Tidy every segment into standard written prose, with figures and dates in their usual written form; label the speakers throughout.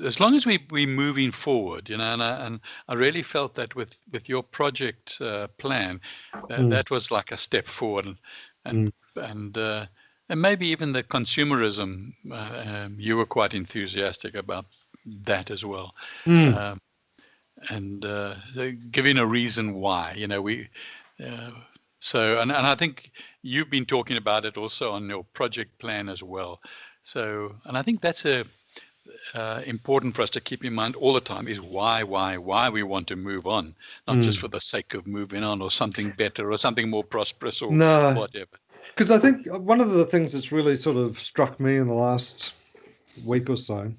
Speaker 1: as long as we're moving forward, and I really felt that with your project plan, that was like a step forward, and and maybe even the consumerism, you were quite enthusiastic about that as well. And giving a reason why, we. So, and I think you've been talking about it also on your project plan as well. So, and I think that's important for us to keep in mind all the time is why we want to move on, not just for the sake of moving on or something better or something more prosperous or whatever.
Speaker 2: Because I think one of the things that's really sort of struck me in the last week or so,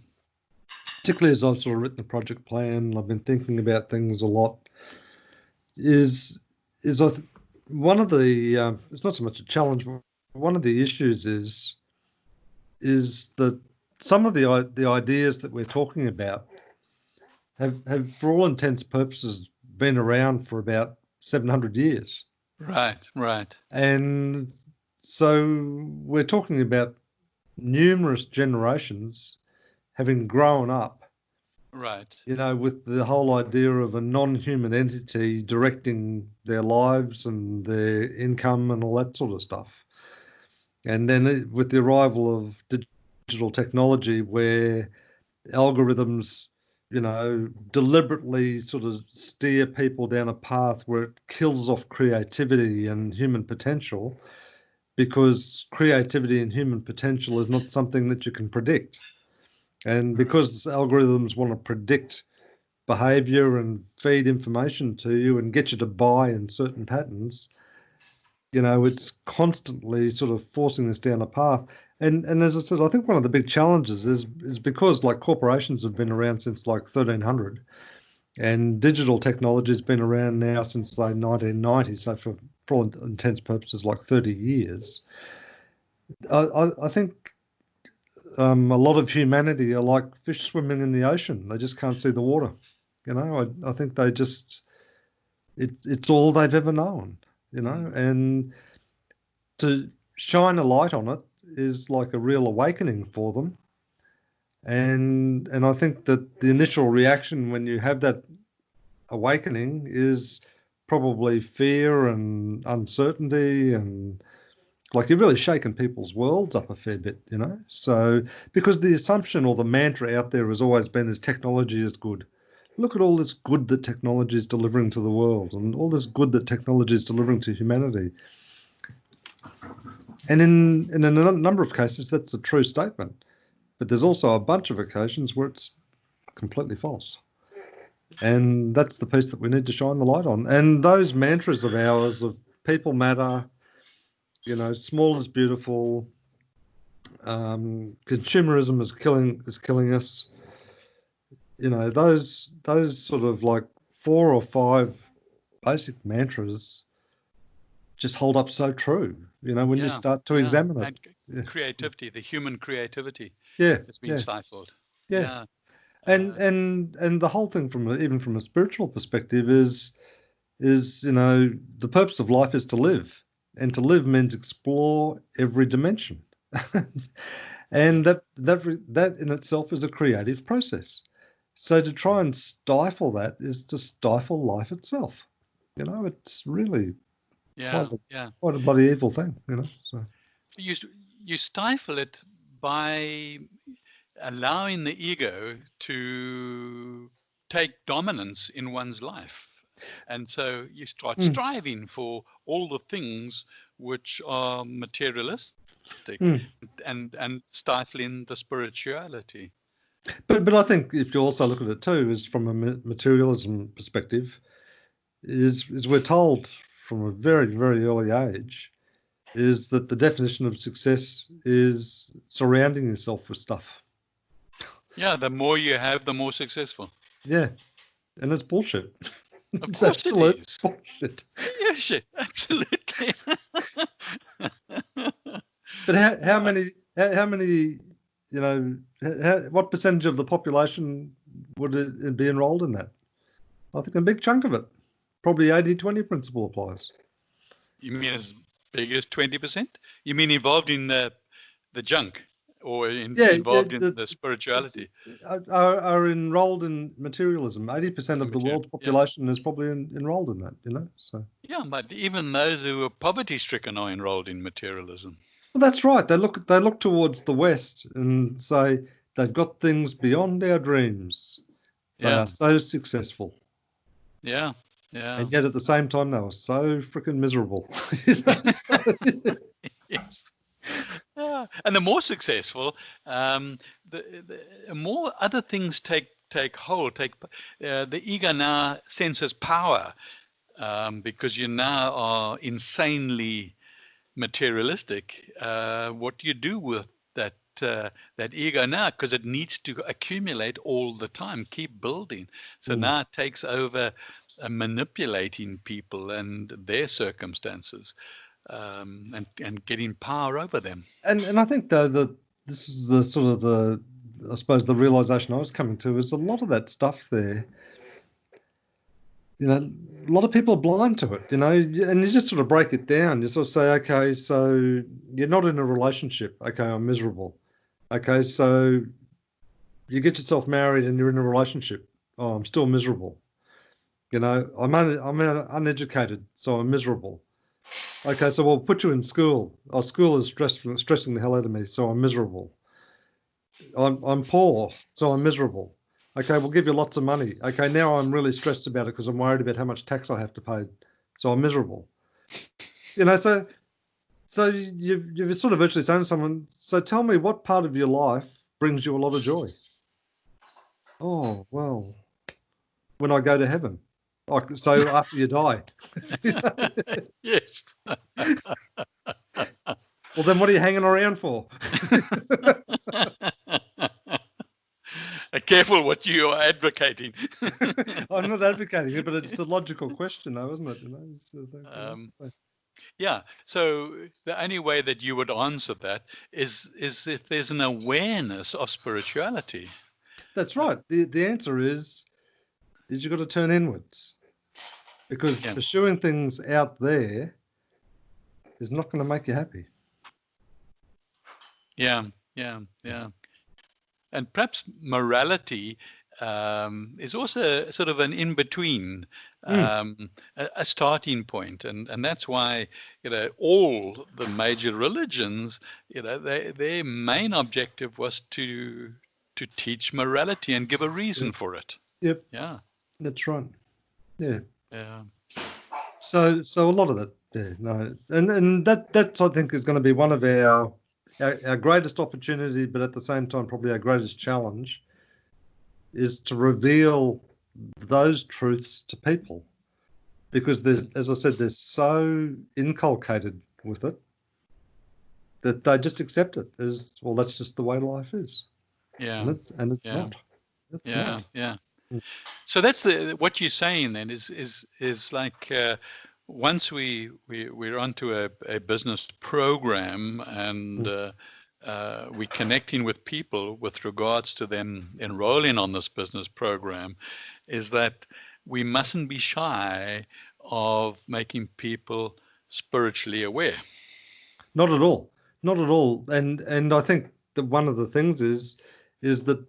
Speaker 2: particularly as I've sort of written the project plan, I've been thinking about things a lot, is one of the it's not so much a challenge, but one of the issues is that some of the ideas that we're talking about have for all intents and purposes been around for about 700 years.
Speaker 1: Right.
Speaker 2: And so we're talking about numerous generations having grown up,
Speaker 1: right,
Speaker 2: with the whole idea of a non-human entity directing their lives and their income and all that sort of stuff. And then with the arrival of digital technology, where algorithms, deliberately sort of steer people down a path where it kills off creativity and human potential, because creativity and human potential is not something that you can predict. And because algorithms want to predict behavior and feed information to you and get you to buy in certain patterns, it's constantly sort of forcing us down a path. And as I said, I think one of the big challenges is because like corporations have been around since like 1300, and digital technology has been around now since like 1990. So for all intents and purposes, like 30 years. I think a lot of humanity are like fish swimming in the ocean. They just can't see the water. I think they just, it's all they've ever known, and to shine a light on it is like a real awakening for them. And I think that the initial reaction when you have that awakening is probably fear and uncertainty, and like you're really shaking people's worlds up a fair bit, So because the assumption or the mantra out there has always been is technology is good. Look at all this good that technology is delivering to the world and all this good that technology is delivering to humanity. And in a number of cases, that's a true statement. But there's also a bunch of occasions where it's completely false. And that's the piece that we need to shine the light on. And those mantras of ours of people matter, small is beautiful, consumerism is killing us. Those sort of like 4 or 5 basic mantras just hold up so true, when you start to examine it.
Speaker 1: And creativity, the human creativity, has been stifled.
Speaker 2: Yeah. And the whole thing even from a spiritual perspective is the purpose of life is to live, and to live means explore every dimension. And that in itself is a creative process. So to try and stifle that is to stifle life itself. It's really quite a bloody evil thing, So
Speaker 1: you stifle it by allowing the ego to take dominance in one's life. And so you start striving for all the things which are materialistic and stifling the spirituality.
Speaker 2: But I think if you also look at it too, is from a materialism perspective, is we're told from a very, very early age, is that the definition of success is surrounding yourself with stuff.
Speaker 1: Yeah, the more you have, the more successful.
Speaker 2: Yeah, and it's bullshit.
Speaker 1: It's absolute
Speaker 2: bullshit.
Speaker 1: Yeah, shit, absolutely.
Speaker 2: But how many, what percentage of the population would it be enrolled in that? I think a big chunk of it. Probably 80-20 principle applies.
Speaker 1: You mean as big as 20%? You mean involved in the junk? or
Speaker 2: Yeah,
Speaker 1: involved in the spirituality.
Speaker 2: are enrolled in materialism. 80% of the world's
Speaker 1: Yeah.
Speaker 2: population is probably enrolled in that, So.
Speaker 1: Yeah, but even those who are poverty-stricken are enrolled in materialism.
Speaker 2: Well, that's right. They look towards the West and say they've got things beyond our dreams. They
Speaker 1: Yeah.
Speaker 2: are so successful.
Speaker 1: Yeah. Yeah.
Speaker 2: And yet at the same time, they were so freaking miserable.
Speaker 1: Yes. Yeah. And the more successful, the more other things take hold. The ego now senses power, because you now are insanely materialistic. What do you do with that ego now? Because it needs to accumulate all the time, keep building. So now it takes over manipulating people and their circumstances, and getting power over them.
Speaker 2: And I think though that this is the sort of I suppose the realization I was coming to is a lot of that stuff there. A lot of people are blind to it, and you just sort of break it down. You sort of say, okay, so you're not in a relationship. Okay, I'm miserable. Okay, so you get yourself married and you're in a relationship. Oh, I'm still miserable. I'm uneducated, so I'm miserable. Okay, so we'll put you in school. Oh, school is stressing the hell out of me, so I'm miserable. I'm poor, so I'm miserable. Okay, we'll give you lots of money. Okay, now I'm really stressed about it because I'm worried about how much tax I have to pay, so I'm miserable. So you're sort of virtually saying to someone, so tell me what part of your life brings you a lot of joy? Oh, well, when I go to heaven. So after you die.
Speaker 1: Yes.
Speaker 2: Well, then what are you hanging around for?
Speaker 1: Careful what you are advocating.
Speaker 2: I'm not advocating it, but it's a logical question, though, isn't it?
Speaker 1: Yeah. So the only way that you would answer that is if there's an awareness of spirituality.
Speaker 2: That's right. The answer is you've got to turn inwards, because pursuing things out there is not going to make you happy.
Speaker 1: Yeah. And perhaps morality is also sort of an in-between, a starting point. And that's why, all the major religions, their main objective was to teach morality and give a reason for it.
Speaker 2: Yep.
Speaker 1: Yeah.
Speaker 2: That's right. Yeah.
Speaker 1: Yeah.
Speaker 2: So a lot of that, no, and that I think is going to be one of our greatest opportunity, but at the same time probably our greatest challenge, is to reveal those truths to people, because as I said, they're so inculcated with it that they just accept it as, well, that's just the way life is.
Speaker 1: Yeah.
Speaker 2: And it's not. It's not.
Speaker 1: Yeah. So that's what you're saying then is like, once we're onto a business program, and we're connecting with people with regards to them enrolling on this business program, is that we mustn't be shy of making people spiritually aware.
Speaker 2: Not at all. Not at all. And I think that one of the things is that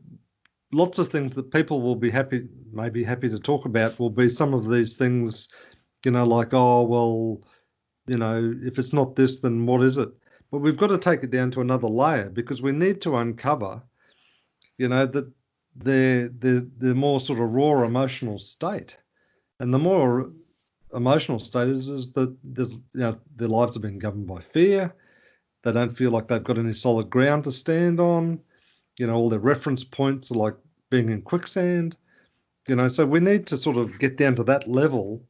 Speaker 2: lots of things that people will be maybe happy to talk about will be some of these things, like, oh, well, if it's not this, then what is it? But we've got to take it down to another layer, because we need to uncover, that the more sort of raw emotional state. And the more emotional state is that their lives have been governed by fear. They don't feel like they've got any solid ground to stand on. All their reference points are like being in quicksand. So we need to sort of get down to that level,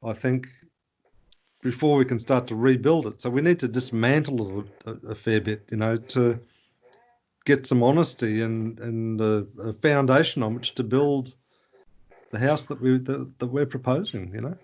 Speaker 2: I think, before we can start to rebuild it. So we need to dismantle it a fair bit, to get some honesty and a foundation on which to build the house that we're proposing.